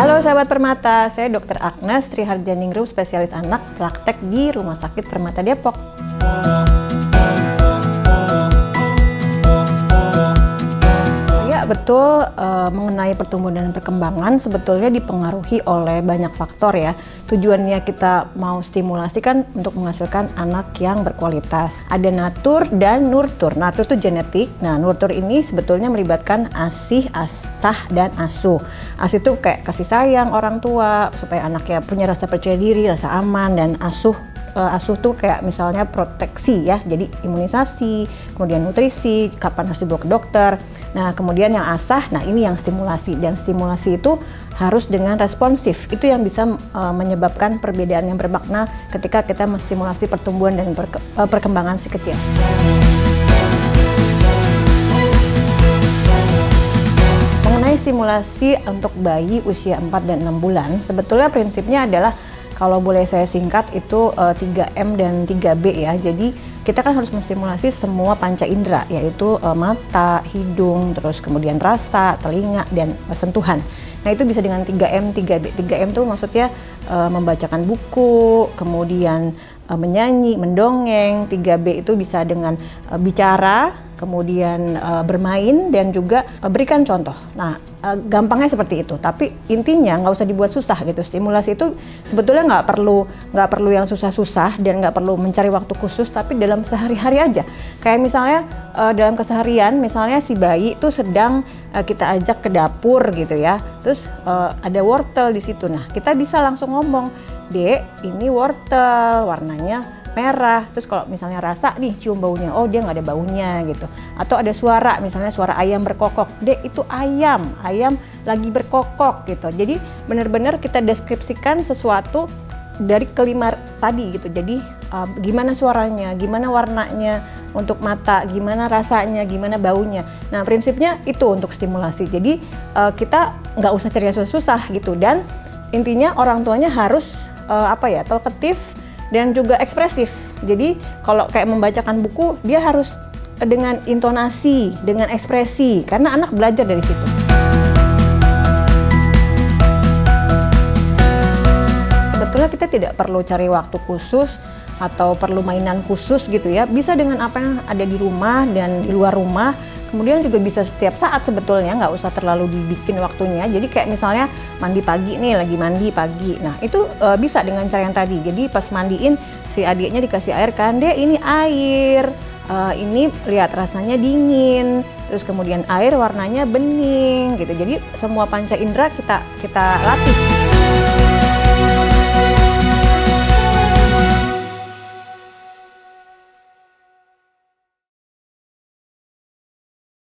Halo sahabat Permata, saya Dr. Agnes Triharjaningrum, spesialis anak, praktek di Rumah Sakit Permata Depok. Betul, mengenai pertumbuhan dan perkembangan sebetulnya dipengaruhi oleh banyak faktor ya. Tujuannya kita mau stimulasi kan untuk menghasilkan anak yang berkualitas. Ada natur dan nurtur. Natur itu genetik. Nah, nurtur ini sebetulnya melibatkan asih, asah, dan asuh. Asih itu kayak kasih sayang orang tua supaya anaknya punya rasa percaya diri, rasa aman, dan asuh tuh kayak misalnya proteksi ya, jadi imunisasi, kemudian nutrisi, kapan harus dibawa ke dokter. Nah, kemudian yang asah, nah ini yang stimulasi, dan stimulasi itu harus dengan responsif. Itu yang bisa menyebabkan perbedaan yang bermakna ketika kita menstimulasi pertumbuhan dan perkembangan si kecil. Mengenai stimulasi untuk bayi usia 4 dan 6 bulan, sebetulnya prinsipnya adalah, kalau boleh saya singkat itu 3M dan 3B ya. Jadi kita kan harus menstimulasi semua panca indera, yaitu mata, hidung, terus kemudian rasa, telinga, dan sentuhan. Nah, itu bisa dengan 3M, 3B. 3M itu maksudnya membacakan buku, kemudian menyanyi, mendongeng. 3B itu bisa dengan bicara, kemudian bermain, dan juga berikan contoh. Nah, gampangnya seperti itu, tapi intinya nggak usah dibuat susah gitu. Stimulasi itu sebetulnya nggak perlu yang susah-susah dan nggak perlu mencari waktu khusus, tapi dalam sehari-hari aja. Kayak misalnya dalam keseharian, misalnya si bayi itu sedang kita ajak ke dapur gitu ya, terus ada wortel di situ. Nah, kita bisa langsung ngomong, "Dek, ini wortel, warnanya merah." Terus kalau misalnya rasa nih, cium baunya, oh dia nggak ada baunya gitu. Atau ada suara, misalnya suara ayam berkokok, "Dek, itu ayam lagi berkokok," gitu. Jadi benar-benar kita deskripsikan sesuatu dari kelima tadi gitu. Jadi gimana suaranya, gimana warnanya untuk mata, gimana rasanya, gimana baunya. Nah, prinsipnya itu untuk stimulasi. Jadi kita nggak usah cari yang susah-susah gitu. Dan intinya orang tuanya harus talkative dan juga ekspresif. Jadi kalau kayak membacakan buku, dia harus dengan intonasi, dengan ekspresi, karena anak belajar dari situ. Sebetulnya kita tidak perlu cari waktu khusus atau perlu mainan khusus gitu ya. Bisa dengan apa yang ada di rumah dan di luar rumah. Kemudian juga bisa setiap saat sebetulnya, nggak usah terlalu dibikin waktunya. Jadi kayak misalnya mandi pagi nih, lagi mandi pagi. Nah, itu bisa dengan cara yang tadi. Jadi pas mandiin, si adiknya dikasih air kan, "Dek, ini air. Ini lihat rasanya dingin." Terus kemudian air warnanya bening gitu. Jadi semua panca indera kita latih.